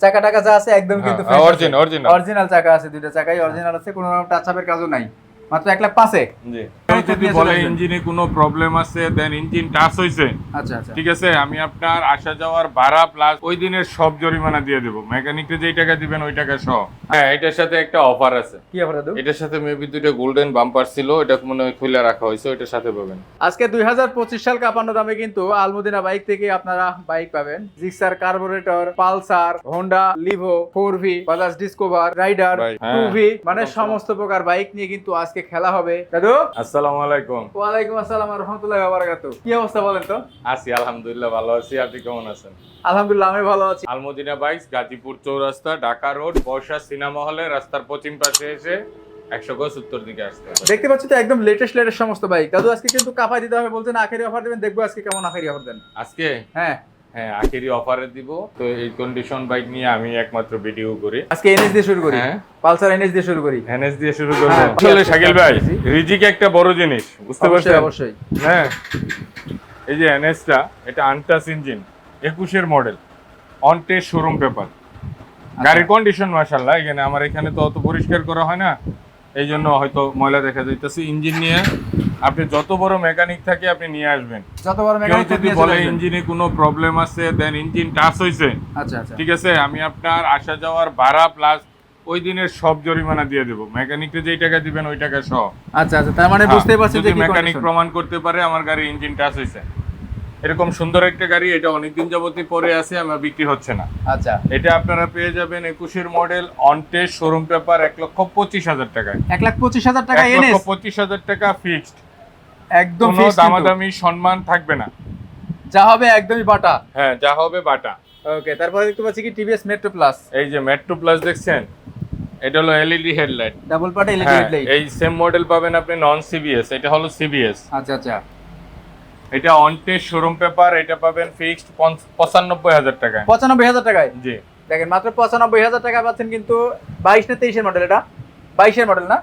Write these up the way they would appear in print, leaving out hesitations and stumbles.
চাকা টাকা যা আছে একদম কিন্তু অরিজিনাল চাকা আছে, দুইটা চাকাই অরিজিনাল আছে, কোনো রকম টাচ আপের কাজও নাই। মাত্র 1,05,000। জি, যদি বলে ইঞ্জিনে কোনো প্রবলেম আছে, দেন ইঞ্জিন টাচ হইছে, আচ্ছা আচ্ছা, ঠিক আছে, আমি আপনার আসা যাওয়ার ভাড়া প্লাস ওই দিনের সব জরিমানা দিয়ে দেব। মেকানিককে যেই টাকা দিবেন ওই টাকা সহ। হ্যাঁ, এটার সাথে একটা অফার আছে। কি অফার দাদু? এটার সাথে মেবি দুটো গোল্ডেন বাম্পার ছিল, এটা মনে হয় খুলে রাখা হয়েছে, ওইটার সাথে পাবেন। আজকে 2025 সাল কাপানো দামে কিন্তু আলমদিনা বাইক থেকে আপনারা বাইক পাবেন। Gixxer carburettor, Pulsar, Honda Livo, 4V, Bajaj Discover, Rider, 2V, মানে সমস্ত প্রকার বাইক নিয়ে কিন্তু আজকে খেলা হবে। দাদু আসসালামু আলাইকুম। ওয়ালাইকুম আসসালাম ওয়া রাহমাতুল্লাহি ওয়া বারাকাতুহু। কি অবস্থা বলেন তো? আছি আলহামদুলিল্লাহ, ভালো আছি। আপনি কেমন আছেন? আলহামদুলিল্লাহ আমি ভালো আছি। আলমদিনা বাইকস, গাজীপুর চৌরাস্তা, ঢাকা রোড, বর্ষা সিনেমা হলে রাস্তার পশ্চিম পাশে এসে 100 গজ উত্তর দিকে আসতে হবে। দেখতে পাচ্ছি তো একদম লেটেস্ট সমস্ত বাইক। দাদু আজকে কিন্তু কাপাই দিতে হবে বলছেন, আখেরি অফার দিবেন, দেখবো আজকে কেমন আখেরি অফার দেন। আজকে হ্যাঁ হ্যাঁ, আখেরি অফারে দিব। তো এই কন্ডিশন বাইক নিয়ে আমি একমাত্র ভিডিও করি। আজকে এনএস দিয়ে শুরু করি। হ্যাঁ, পালসার এনএস দিয়ে শুরু করি। এনএস দিয়ে শুরু করব। হ্যাঁ, আসলে শাকিল ভাই, রিজিক একটা বড় জিনিস, বুঝতে পারছেন? অবশ্যই। হ্যাঁ, এই যে এনএসটা, এটা আনটাচ ইঞ্জিন, 21 এর model, on test showroom paper. গাড়ির কন্ডিশন মাশাআল্লাহ, এখানে আমার এখানে তো অত পরিষ্কার করা হয় না, এই জন্য হয়তো ময়লা দেখা যাইতেছে। ইঞ্জিন নিয়ে আপনি যত বড় মেকানিক থাকে আপনি নিয়ে আসবেন। যত বড় মেকানিক যদি বলে ইঞ্জিনে কোনো প্রবলেম আছে, দেন ইঞ্জিন টাচ হইছে, আচ্ছা আচ্ছা, ঠিক আছে, আমি আপনার আসা যাওয়ার ভাড়া প্লাস ওই দিনের সব জরিমানা দিয়ে দেব। মেকানিককে যেই টাকা দিবেন ওই টাকা সহ। আচ্ছা আচ্ছা, তার মানে বুঝতেই পারছেন যে যদি মেকানিক প্রমাণ করতে পারে আমার গাড়ি ইঞ্জিন টাচ হইছে, এরকম সুন্দর একটা গাড়ি, এটা অনেকদিন যাবতই পরে আছে, আমার বিক্রি হচ্ছে না। আচ্ছা, এটা আপনারা পেয়ে যাবেন 21 এর model, on test showroom paper, 1,25,000 টাকায়। 1,25,000 টাকা এনএস, 1,25,000 টাকা ফিক্সড, একদম কোনো ফিক্সড, দামাদামি সম্মান থাকবে না, যা হবে একদমই বাটা। হ্যাঁ, যা হবে বাটা। ওকে, তারপরে দেখতে পাচ্ছি কি টিভিএস মেট্রো প্লাস। এই যে মেট্রো প্লাস দেখছেন, এটা হলো LED headlight, double part LED হ্যাঁ, হেডলাইট। এই সেম মডেল পাবেন আপনি নন সিবিএস, এটা হলো সিবিএস। আচ্ছা আচ্ছা, এটা অন টেস্ট শোরুম পেপার, এটা পাবেন ফিক্সড 95,000 টাকায়। 95,000 টাকায়। জি, দেখেন মাত্র 95,000 টাকা পাচ্ছেন কিন্তু। 22 না 23 এর মডেল, এটা 22 এর মডেল না?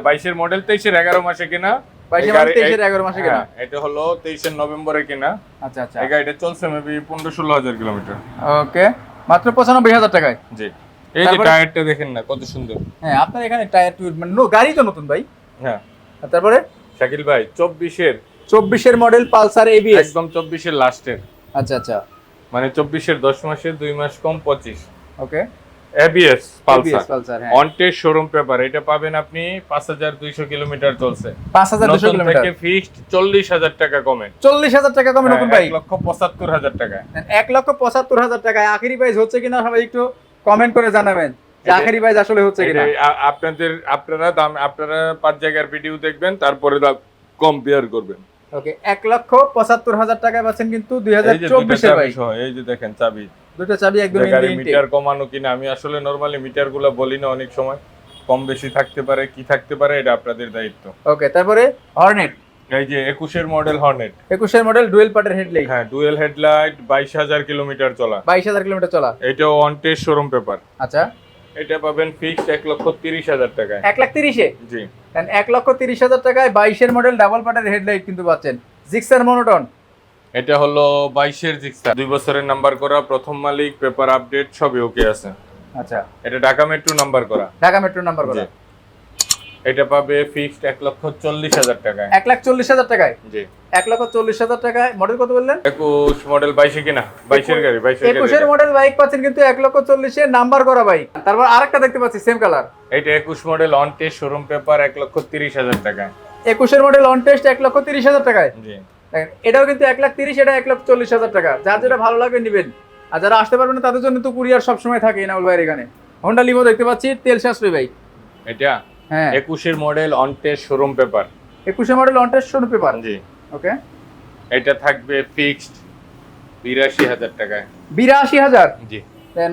22 এর মডেল, 23 এর 11 মাসে কেনা। 22 মানে 23 এর 11 মাসে কেনা। এটা হলো 23 এর নভেম্বরে কেনা। আচ্ছা আচ্ছা, এই গাড়িটা চলছে মেবি 15-16 কিলোমিটার। ওকে, মাত্র 95,000 টাকায়। জি, এই যে টায়ারটা দেখেন না কত সুন্দর। হ্যাঁ, আপনার এখানে টায়ার মানে গাড়ি তো নতুন ভাই। হ্যাঁ, তারপরে শাকিল ভাই 24 এর মডেল পালসার এবিএস, একদম 24 এর লাস্টের, আচ্ছা আচ্ছা, মানে 24 এর 10 মাসের 2 মাস কম 25। ওকে, এবিএস পালসার, হ্যাঁ, অন টেস্ট শোরুম পেপার, এটা পাবেন আপনি 5,200 কিলোমিটার চলছে। 5,200 কিলোমিটার থেকে ফিক্সড 40,000 টাকা কমে। 40,000 টাকা কমে নতুন বাইক। 1,75,000 টাকায়। 1,75,000 টাকায় আখেরি প্রাইস হচ্ছে কিনা সবাই একটু কমেন্ট করে জানাবেন যে আখেরি প্রাইস আসলে হচ্ছে কিনা। আপনারা 5 জায়গার ভিডিও দেখবেন, তারপরে কম্পেয়ার করবেন। ওকে, 1,75,000 টাকায় পাচ্ছেন কিন্তু 2024 এর বাইক। এই যে দেখেন চাবি, দুটো চাবি একদম গাড়ি মিটার কমানো কিনা, আমি আসলে নরমালি মিটারগুলো বলি না, অনেক সময় কম বেশি থাকতে পারে, কি থাকতে পারে, এটা আপনাদের দায়িত্ব। ওকে, তারপরে হর্নেট, এই যে 21 এর মডেল হর্নেট, 21 এর মডেল ডুয়েল পার্টের হেডলাইট, হ্যাঁ, ডুয়েল হেডলাইট, 22,000 কিলোমিটার চলা, 22,000 কিলোমিটার চলা। এটাও অন টেস্ট শোরুম পেপার। আচ্ছা, এটা পাবেন ফিক্সড 1,30,000 টাকায়। 1,30,000 এ? জি, 1,30,000 টাকায় 22 এর মডেল ডাবল পার্টের হেডলাইট কিন্তু পাচ্ছেন। জিক্সার মনোটন, এটা হলো 22 এর জিক্সার, 2 বছরের নাম্বার করা, প্রথম মালিক, পেপার আপডেট সবই ওকে আছে। আচ্ছা, এটা ঢাকা মেট্রো নাম্বার করা, ঢাকা মেট্রো নাম্বার করা। এটা পাবে ফিক্সড 1,40,000 টাকায়। 1,40,000 টাকায়? জি, 1,40,000 টাকায়। মডেল কত বললেন? 21 মডেল, 22 কিনা, 22 এর গাড়ি, 22 এর 21 এর মডেল বাইক পাচ্ছেন কিন্তু 1,40,000 এর নাম্বার করা বাইক। তারপর আরেকটা দেখতে পাচ্ছি সেম কালার, এটা 21 model, on test showroom paper, 1,30,000 টাকায়। 21 এর মডেল অন টেস্ট 1,30,000 টাকায়। জি, দেখেন এটাও কিন্তু 1,30,000, এটা 1,40,000 টাকা। যার যেটা ভালো লাগবে নেবেন, আর যারা আসতে পারবেন না তাদের জন্য তো কুরিয়ার সবসময় থাকে এনাউল ভাইয়ের এখানে। হোন্ডা লিভো দেখতে পাচ্ছি, তেল সাশ্রয়ী বাইক। এটা হ্যাঁ, 21 এর model, on test showroom paper, 21 এর model on test showroom paper. জি, ওকে, এটা থাকবে ফিক্সড 82,000 টাকায়। 82,000? জি,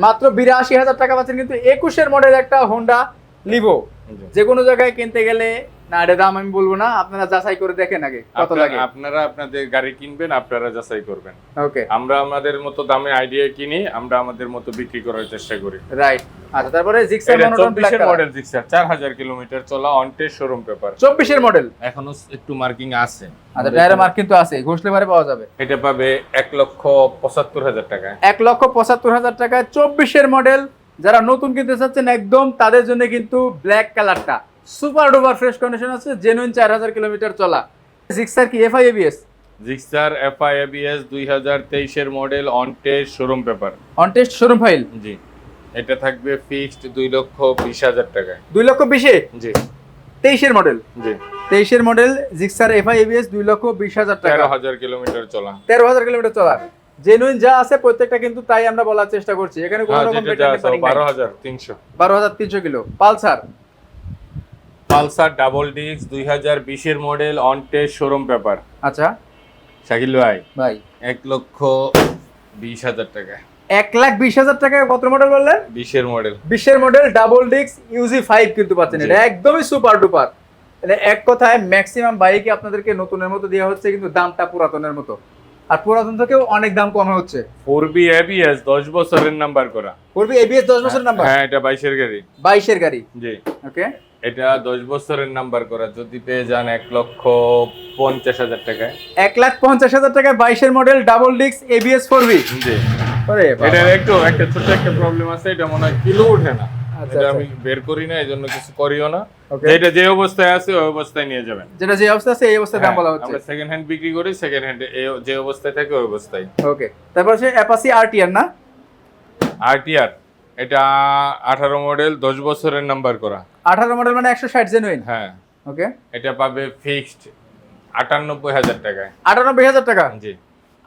মাত্র 82,000 টাকা পাচ্ছেন কিন্তু 21 এর মডেল একটা হোন্ডা লিভো। জি। যে কোনো জায়গায় কিনতে গেলে না এটা দাম আমি বলবো না, আপনারা যাচাই করে দেখেন আগে কত লাগে। আপনারা আপনাদের গাড়ি কিনবেন, আপনারা যাচাই করবেন। ওকে, আমরা আমাদের মতো দামে আইডিয়া কিনি, আমরা আমাদের মতো বিক্রি করার চেষ্টা করি। রাইট। আচ্ছা, তারপরে জিক্সার এটা মনোটন ব্ল্যাক 24 এর কালার, মডেল জিক্সার, 4000 কিলোমিটার চলা, অন টেস্ট শোরুম পেপার। 24 এর মডেল, এখনো একটু মার্কিং আছে। আচ্ছা টায়ারে মার্ক কিন্তু আছে, ঘষলে পারে পাওয়া যাবে। এটা পাবে 1,75,000 টাকায়। 1,75,000 টাকায় 24 এর মডেল। যারা নতুন কিনতে চাচ্ছেন একদম তাদের জন্য কিন্তু ব্ল্যাক কালারটা সুপার ডুপার ফ্রেশ কন্ডিশন আছে, জেনুইন 4000 কিলোমিটার চলা। জিক্সার কি FI ABS? Gixxer FI ABS 2023 এর model, on test showroom paper, on test showroom file. জি। এটা থাকবে ফিক্সড 2,20,000 টাকায়। 2,20,000? জি 23 এর মডেল, জি। 23 এর মডেল জিক্সার এফআই এবিএস 2,20,000 টাকা, 13,000 কিলোমিটার চলা। 13,000 কিলোমিটার চলা। জেনুইন যা আছে প্রত্যেকটা কিন্তু তাই আমরা বলার চেষ্টা করছি, এখানে কোনো রকম যেটা যা আছে 12,300। 12,300 kilo. Pulsar, Pulsar double disc 2020 এর model, on test showroom paper. আচ্ছা শাকিল ভাই, ভাই 1,20,000 টাকা। 1,20,000 টাকায় কত মডেল বললেন? 20 এর মডেল। 20 এর মডেল ডাবল ডিস্ক ইউজি 5 কিন্তু পাচ্ছেন, জি। এটা একদমই সুপার ডুপার। মানে এক কথায় ম্যাক্সিমাম বাইকে আপনাদেরকে নতুনের মতো দেওয়া হচ্ছে, কিন্তু দামটা পুরাতনের মতো, আর পুরাতন থেকেও অনেক দাম কমে হচ্ছে। 4B ABS 10 বছরের নাম্বার করা। করবি এবিএস 10 বছরের নাম্বার? হ্যাঁ, এটা 22 এর গাড়ি। 22 এর গাড়ি, জি। ওকে। এটা 10 বছরের নাম্বার করা, যদি পেয়ে যান 1,50,000 টাকায়। 1,50,000 টাকায় 22 এর model double disc ABS 4V। জি। আরে বাবা। এটার একটা ছোট একটা প্রবলেম আছে, এটা মনে হয় কিলো ওঠে না। আচ্ছা, এটা আচ্ছা। আমি বের করি না, এজন্য কিছু করিও না। Okay. এটা যে অবস্থায় আছে ওই অবস্থায় নিয়ে যাবেন। যেটা যে অবস্থা আছে এই অবস্থায় দাম বলা হ্যাঁ, হচ্ছে। আমরা সেকেন্ড হ্যান্ড বিক্রি করি, সেকেন্ড হ্যান্ড যে অবস্থায় থাকে ওই অবস্থায়। ওকে, তারপর হচ্ছে অ্যাপাচি আরটিআর না? আরটিআর এটা 18 মডেল, 10 বছরের নাম্বার করা। 18 মডেল মানে 160 জেনুইন। হ্যাঁ, ওকে। এটা পাবে ফিক্সড 98,000 টাকায়। 98,000 টাকা? জি।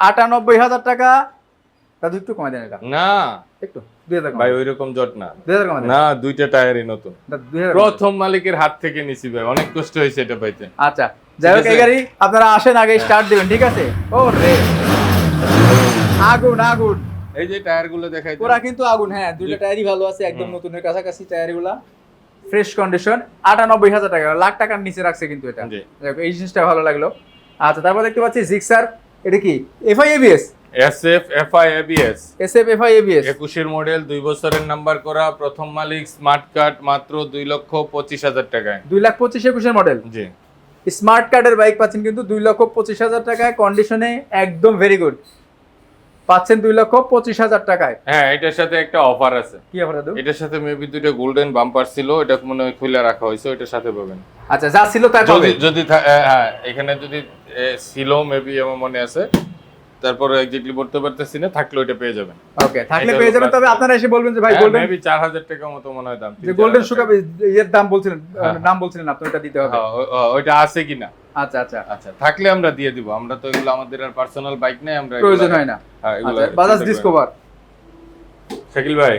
98,000 টাকা। দাদু একটু কমাই দেন এটা না একটু, 2,000 কমাই ভাই, দেন। ওইরকম জট না। 2,000 কমাই দেন। না, দুইটা টায়ারই নতুন, দাদু 2,000 কমাই দেন। প্রথম মালিকের হাত থেকে নিছি ভাই, অনেক কষ্ট হয়েছে এটা পাইতে। আচ্ছা, যাই হোক ঠিক আছে। এই গাড়ি আপনারা আসেন আগে স্টার্ট দিবেন, ঠিক আছে? ও রে আগুন আগুন, এই যে টায়ারগুলো দেখাই দেন। পুরা কিন্তু আগুন। হ্যাঁ, দুইটা টায়ারই ভালো আছে, একদম নতুনের কাছাকাছি টায়ারগুলা, ফ্রেশ কন্ডিশন। 98,000 টাকা, লাখ টাকার নিচে রাখছে কিন্তু এটা। জি। দেখো এই জিনিসটা ভালো লাগলো। আচ্ছা, তারপর দেখতে পাচ্ছি জিক্সার, এটা কি FI ABS? SF FI ABS SF FI ABS 21 এর মডেল, 2 বছরের নাম্বার করা, প্রথম মালিক, স্মার্ট কার্ড, মাত্র 2,25,000 টাকায়। 2,25,000 21 মডেল জি। স্মার্ট কার্ডের বাইক পাচ্ছেন কিন্তু 2,25,000 টাকায়, কন্ডিশনে একদম ভেরি গুড পাচ্ছেন 2,25,000 টাকায়। হ্যাঁ, এটার সাথে একটা অফার আছে। কি অফার দাদু? এটার সাথে মেবি দুটো গোল্ডেন বাম্পার ছিল, এটা মনে হয় খুলে রাখা হয়েছে, ওইটার সাথে পাবেন। আচ্ছা, যা ছিল তাই যদি পাবে। যদি হ্যাঁ, এখানে যদি ছিল মেবি, আমার মনে আছে, তারপর এক্স্যাক্টলি বলতে পারতেছি না, থাকলে ওইটা পেয়ে যাবেন। ওকে, থাকলে এটা পেয়ে যাবেন, হলো তবে আপনারা এসে বলবেন যে ভাই গোল্ডেন, মেবি 4,000 টাকা মতো মনে হয় দাম। যে গোল্ডেন সুগার এর দাম বলছিলেন, হ্যাঁ। নাম বলছিলেন আপনি, ওটা দিতে হবে। হ্যাঁ, ওইটা আছে কিনা। আচ্ছা আচ্ছা, আচ্ছা, থাকলে আমরা দিয়ে দিব। আমরা তো এগুলো, আমাদের আর পার্সোনাল বাইক নাই, আমরা প্রয়োজন হয় না। হ্যাঁ, এগুলো আচ্ছা, বাজাজ ডিসকভার শাকিল ভাই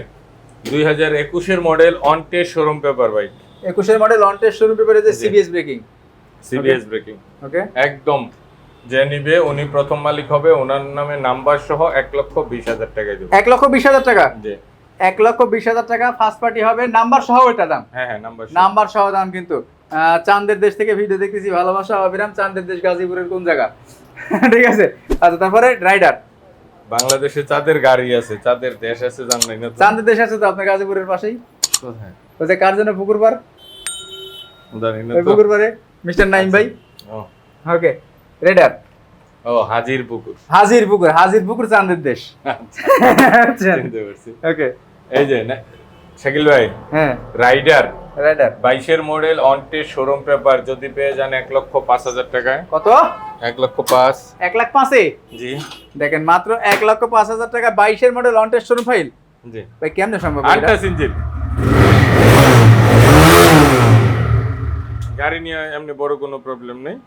2021 এর model, on test showroom paper bike. 21 এর মডেল, অন টেস্ট শোরুম পেপারে যে জি। CBS braking. CBS braking okay, একদম। যে নিবে উনি প্রথম মালিক হবে, ওনার নামে নাম্বার সহ 1,20,000 টাকায় দেব। 1,20,000 টাকা? জি। 1,20,000 টাকা ফার্স্ট পার্টি হবে, নাম্বার সহ এটা দাম। হ্যাঁ হ্যাঁ, নাম্বার সহ। নাম্বার সহ দাম কিন্তু। চাঁদের দেশ থেকে ভিডিও দেখতেছি, ভালোবাসা অবিরাম। চাঁদের দেশ গাজীপুরের কোন জায়গা? ঠিক আছে। আচ্ছা, তারপরে রাইডার। বাংলাদেশে চাঁদের গাড়ি আছে, চাঁদের দেশ আছে, জানেন না তো? চাঁদের দেশ আছে তো আপনার গাজীপুরের পাশেই, কোথায়? ওই যে কার জন্য পুকুরপাড়, জানি না ওই তো। পুকুরপাড়ে মিস্টার নাইম ভাই। ও, ওকে, রাইডার। ও হাজির পুকুর। হাজির পুকুর, হাজির পুকুর চাঁদের দেশ। আচ্ছা, চিনতে পারছি। ওকে, এই যে শাকিল ভাই, হ্যাঁ রাইডার রাইডার 22 এর model, on test showroom paper, যদি পেয়ে যান 1,05,000 টাকায়। কত? 1,05,000। 1,05,000? জি দেখেন, মাত্র 1,05,000 টাকা 22 এর model, on test showroom file. জি। ভাই কেমনে সম্ভব এটা? আন্টাস ইঞ্জিন গাড়ি নিয়ে এমনি বড় কোনো প্রবলেম নেই।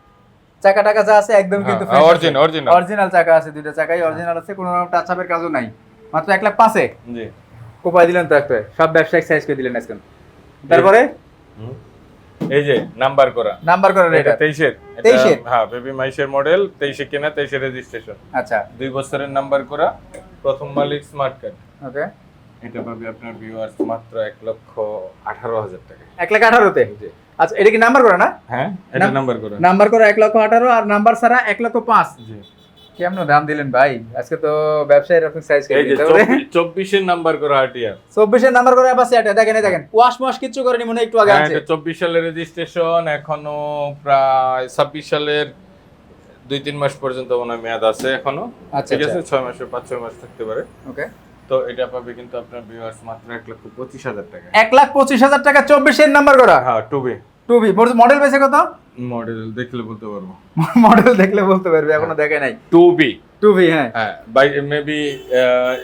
চাকা টাকা যা আছে একদম কিন্তু হ্যাঁ, original। অরিজিনাল চাকা আছে, দুইটা চাকাই অরিজিনাল আছে, কোনো রকম টাচ আপের কাজও নাই। মাত্র 1,05,000 জি। কোপাই দিলেন তো একটা, সব ব্যবসায়িক সাইজ করে দিলেন আজকে। তারপরে এই যে নাম্বার করা, নাম্বার করে এটা এটা 23 এর। 23 এর? হ্যাঁ, বেবি মাইশের মডেল, 23 কেনা, 23 রেজিস্ট্রেশন, আচ্ছা 2 বছরের নাম্বার করা, প্রথম মালিক, স্মার্ট কার্ড। ওকে, এটা পাবে আপনার ভিউয়ার্স মাত্র 1,18,000 টাকা। 1,18,000-তে? জি। আচ্ছা, এটা কি নাম্বার করা না? হ্যাঁ, এটা নাম্বার করা। নাম্বার করা 1,18,000 আর নাম্বার ছাড়া 1,05,000। জি। কেমন দাম দিলেন ভাই? আজকে তো ব্যবসায়ীর আপনি সাইজ এই যে 24 এর নাম্বার করা আরটিআর। 24 এর নাম্বার করা আছে এটা দেখেন, এই দেখেন। ওয়াশ কিচ্ছু করেনি মনে হয়, একটু আগে হ্যাঁ, আনছে। এটা 24 সালের রেজিস্ট্রেশন, এখনো প্রায় 26 সালের 2-3 মাস পর্যন্ত মনে হয় মেয়াদ আছে এখনো। আচ্ছা, ঠিক আছে, 6 মাসের 5-6 মাস থাকতে পারে। ওকে। তো এটা পাবে কিন্তু আপনার ভিউয়ার্স মাত্র 1,25,000 টাকা। 1,25,000 টাকা 24 এর নাম্বার করা। হ্যাঁ, টুবি। টুবি মডেল বেচে কত? মডেল দেখলে বলতে পারবো। মডেল দেখলে বলতে পারবে, এখনো দেখে নাই। টুবি। টুবি, হ্যাঁ। হ্যাঁ, বাই মেবি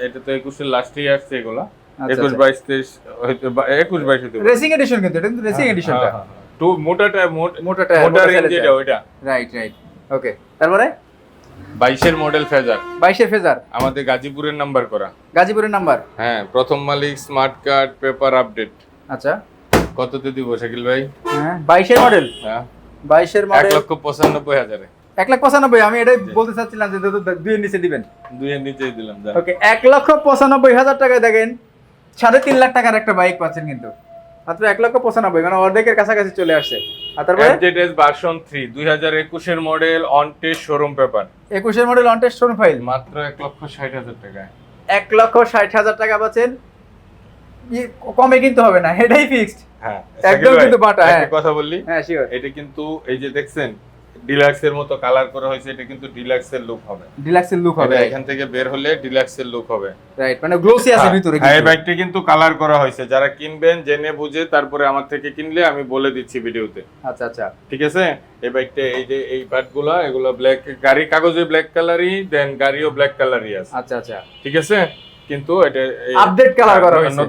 এটা তো 21 এর লাস্টে আসছে এগুলা। আচ্ছা, 21, 22, 23 হয়তো 21, 22 হতে পারে। রেসিং এডিশন কিন্তু এটা, কিন্তু রেসিং এডিশনটা। টু মোটাটা মোটা টায়ার, মোটা রেঞ্জ এটা ওইটা। রাইট। ওকে, তারপরে 22 এর মডেল ফেজার। 22 এর ফেজার, আমাদের গাজীপুরের নাম্বার করা। গাজীপুরের নাম্বার। হ্যাঁ, প্রথম মালিক, স্মার্ট কার্ড, পেপার আপডেট। আচ্ছা, কততে দিব শাকিল ভাই? হ্যাঁ 22 এর মডেল। হ্যাঁ, 22 এর মডেল 1,95,000 এ। 1,95,000। আমি এটাই বলতে চাচ্ছিলাম যে 2 এর নিচে দিবেন। 2 এর নিচেই দিলাম যা। ওকে, 1,95,000 টাকায় দেখেন 3.5 লাখ টাকার একটা বাইক পাচ্ছেন কিন্তু মাত্র 1,95,000, মানে অর্ধেকের কাছাকাছি চলে আসছে। আর তারপরে FZS ভার্সন 3 2021 এর model, on test showroom paper. 21 এর model on test showroom file মাত্র 1,60,000 টাকায়। 1,60,000 টাকা পাচ্ছেন। কমে কিন্তু হবে না, এটাই ফিক্সড। হ্যাঁ, একদম কিন্তু বাটা। হ্যাঁ, একটা কথা বললি। হ্যাঁ শিওর। এটা কিন্তু এই যে দেখছেন ডিলাক্স এর মতো কালার করা হয়েছে, এটা কিন্তু ডিলাক্স এর লুক হবে। ডিলাক্স এর লুক হবে, এটা এখান থেকে বের হলে ডিলাক্স এর লুক হবে। রাইট, মানে গ্লোসি আছে ভিতরে। হ্যাঁ, এই বাইকটা কিন্তু কালার করা হয়েছে। যারা কিনবেন জেনে বুঝে তারপরে আমার থেকে কিনলে আমি বলে দিচ্ছি ভিডিওতে। আচ্ছা, ঠিক আছে। এই বাইকটা এই যে এই পার্টগুলো এগুলো ব্ল্যাক, গাড়ি কাগজে ব্ল্যাক কালারই, দেন গাড়িও ব্ল্যাক কালারই আছে। আচ্ছা। ঠিক আছে, কিন্তু এটা আপডেট কালার করা হয়েছে,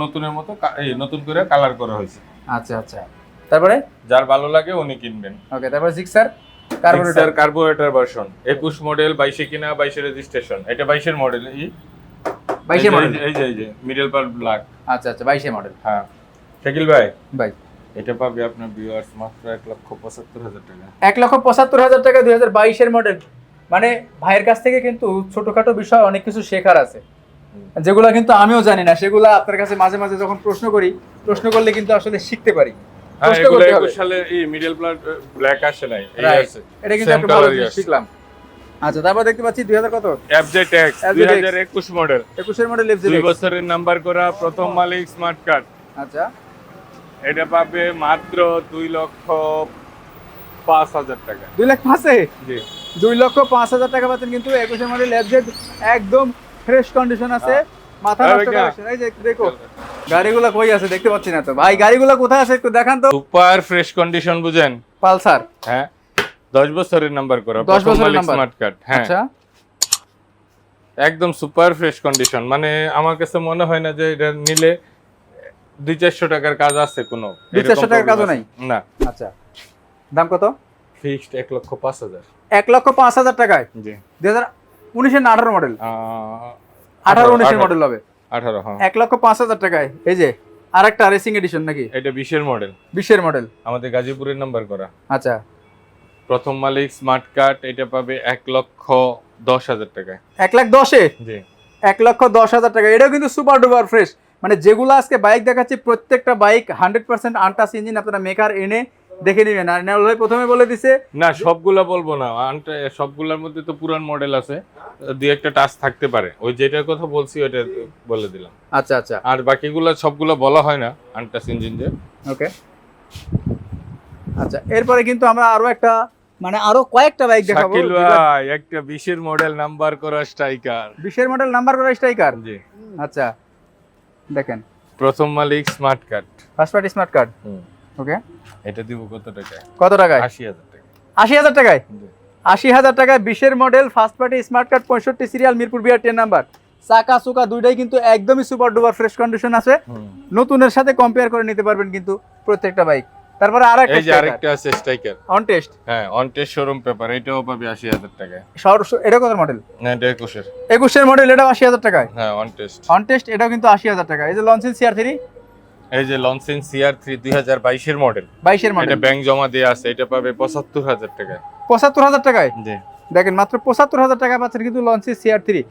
নতুনের মতো এই নতুন করে কালার করা হয়েছে। আচ্ছা। তারপরে যার ভালো লাগে উনি কিনবেন। ওকে, তারপর জিক্সার কার্বোরেটর ভার্সন 21 মডেল, 22 কিনা, 22 রেজিস্ট্রেশন। এটা 22 এর মডেল। 22 এর মডেল। এই যে মিডল পার্ট ব্ল্যাক। আচ্ছা, 22 এর মডেল। হ্যাঁ, শাকিল ভাই ভাই, এটা পাবে আপনার ভিউয়ার্স মাত্র 1,75,000 টাকা। 1,75,000 টাকা 2022 এর মডেল। মানে ভাইয়ের কাছ থেকে কিন্তু ছোটখাটো বিষয় অনেক কিছু শেখার আছে, যেগুলো কিন্তু আমিও জানি না। সেগুলো আপনার কাছে মাঝে মাঝে যখন প্রশ্ন করলে কিন্তু আসলে শিখতে পারি। হ্যাঁ, প্রশ্ন এগুলো করতে হবে। 21 সালের এই মিডল পার্ট ব্ল্যাক আসে নাই, এই Right. আছে। এটা কিন্তু একটা ভালো জিনিস শিখলাম। আচ্ছা, তারপর দেখতে পাচ্ছি 2000 কত? FZX 2021 মডেল, 21 এর মডেল 2 FZX। বছরের নাম্বার করা, প্রথম মালিক, স্মার্ট কার্ড। আচ্ছা, এটা পাবে মাত্র 2,05,000 টাকা। 2,05,000-এ? জি, 2,05,000 টাকা পাচ্ছেন কিন্তু 21 এর মডেল FZ, একদম ফ্রেশ কন্ডিশন আছে। মাথা নষ্ট করা, এই যে দেখো গাড়িগুলো কই আছে দেখতে পাচ্ছি না তো ভাই। গাড়িগুলো কোথায় আছে একটু দেখান তো। সুপার ফ্রেশ কন্ডিশন বুঝেন। পালসার, হ্যাঁ, 10 বছরের নাম্বার করা, 10 বছরের নাম্বার, স্মার্ট কার্ড। হ্যাঁ, আচ্ছা, একদম সুপার ফ্রেশ কন্ডিশন। মানে আমার কাছে মনে হয় না যে এটা নিলে 200-400 টাকার কাজ আছে কোনো। 200-400 টাকার কাজও নাই না। আচ্ছা, দাম কত? ফিক্সড 1,05,000। 1,05,000 টাকায়। জি, 2019 এর না 18 মডেল? 18-19 এর মডেল হবে। 18, হ্যাঁ। 1,05,000 টাকায়। এই যে আরেকটা রেসিং এডিশন নাকি? এটা 20 এর মডেল, 20 এর মডেল। আমাদের গাজীপুরের নাম্বার করা। আচ্ছা, প্রথম মালিক, স্মার্ট কার্ড। এটা পাবে 1,10,000 টাকায়। 1,10,000-এ? জি, 1,10,000 টাকা। এটাও কিন্তু সুপার ডুপার ফ্রেশ। মানে যেগুলো আজকে বাইক দেখাচ্ছি প্রত্যেকটা বাইক 100% আনটাচ ইঞ্জিন। আপনারা মেকার এনে দেখে নিবেন। আর নেওয়াল ভাই প্রথমে বলে দিছে না সবগুলা বলবো না, সবগুলার মধ্যে তো পুরান মডেল আছে, দুই একটা টাচ থাকতে পারে। ওই যেটার কথা বলছি ওটা বলে দিলাম। আচ্ছা, আর বাকিগুলা সবগুলা বলা হয় না আনটাচ ইঞ্জিন যে। ওকে। আচ্ছা, এরপরে কিন্তু আমরা আরো কয়েকটা বাইক দেখাবো। শাকিল ভাই, একটা 20 এর মডেল নাম্বার করা স্ট্রাইকার। 20 এর মডেল নাম্বার করা স্ট্রাইকার। জি, আচ্ছা, দেখেন প্রথম মালিক, smart card, first party smart card. Okay, এটা দিব কত টাকায়? কত টাকায়? 80,000 টাকা। 80,000 টাকায়? জি, 80,000 টাকায় 20 এর model first party smart card, 65 serial, Mirpur BR 10 number. চাকা চুকা দুইটাই কিন্তু একদমই সুপার ডুপার ফ্রেশ কন্ডিশন আছে। নতুনের সাথে কম্পেয়ার করে নিতে পারবেন কিন্তু প্রত্যেকটা বাইক। তারপরে এই যে আরেকটা আছে স্ট্রাইকার অন টেস্ট। হ্যাঁ, অন টেস্ট শোরুম পেপার। এটাও পাবে 80,000 টাকায়। এটা কত মডেল? না, এটা 21 এর। 21 এর মডেল, এটাও 80,000 টাকায়। হ্যাঁ, অন টেস্ট। অন টেস্ট এটাও কিন্তু 80,000 টাকা। এই যে লঞ্চেন CR3, এই যে লনসেন CR3 2022 এর মডেল। 22 এর মডেল, এটা ব্যাংক জমা দেয়া আছে। এটা পাবে 75,000 টাকায়। 75,000 টাকায়। জি, দেখেন মাত্র 75,000 টাকা পাচ্ছেন কিন্তু লঞ্চেন CR3।